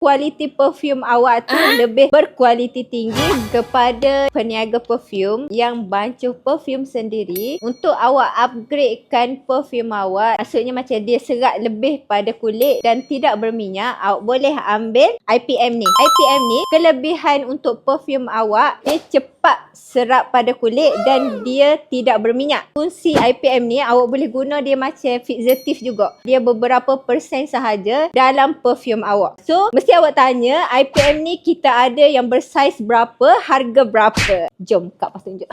kualiti perfume awak tu lebih berkualiti tinggi kepada peniaga perfume yang bancuh perfume sendiri untuk awak upgradekan perfume awak. Maksudnya macam dia serat lebih pada kulit dan tidak berminyak, awak boleh ambil IPM ni. IPM ni kelebihan untuk perfume awak, dia cepat serap pada kulit dan dia tidak berminyak. Fungsi IPM ni awak boleh guna dia macam fixative juga. Dia beberapa persen sahaja dalam perfume awak. So, mesti awak tanya, IPM ni kita ada yang bersaiz berapa, harga berapa? Jom Kak Pas tunjuk.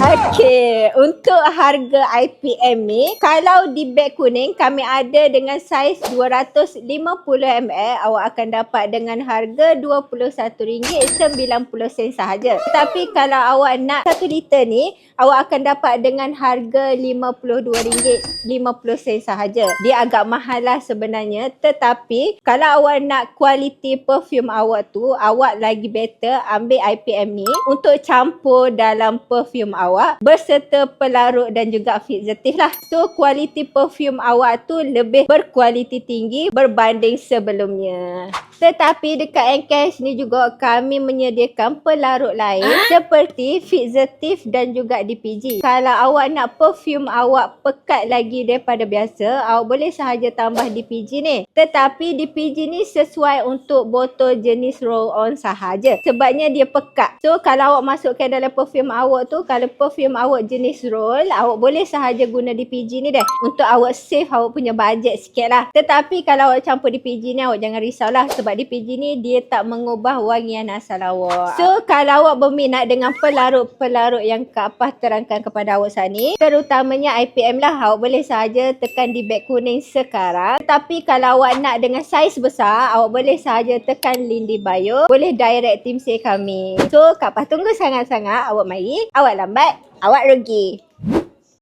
Okey, untuk harga IPM ni, kalau di beg kuning kami ada dengan saiz 250ml, awak akan dapat dengan harga RM21.90 sahaja. Tapi kalau awak nak 1 liter ni, awak akan dapat dengan harga RM52.50 sahaja. Dia agak mahal lah sebenarnya, tetapi kalau awak nak kualiti perfume awak tu, awak lagi better ambil IPM ni untuk campur dalam perfume awak berserta pelarut dan juga fixative lah. So, kualiti perfume awak tu lebih berkualiti tinggi berbanding sebelumnya. Tetapi dekat Encash ni juga kami menyediakan pelarut lain seperti fixative dan juga DPG. Kalau awak nak perfume awak pekat lagi daripada biasa, awak boleh sahaja tambah DPG ni. Tetapi DPG ni sesuai untuk botol jenis roll-on sahaja. Sebabnya dia pekat. So, kalau awak masukkan dalam perfume awak tu, kalau perfume awak jenis roll, awak boleh sahaja guna DPG ni deh. Untuk awak save awak punya bajet sikit lah. Tetapi kalau awak campur DPG ni, awak jangan risaulah. Sebab DPG ni dia tak mengubah wangian asal awak. So, kalau awak berminat dengan pelarut-pelarut yang Kak Pah terangkan kepada awak saat ni, terutamanya IPM lah, awak boleh sahaja tekan di beg kuning sekarang. Tapi kalau awak nak dengan saiz besar, awak boleh sahaja tekan link di bio. Boleh direct team sale kami. So, Kak Pah tunggu sangat-sangat. Awak mari, awak lambat, awak rugi.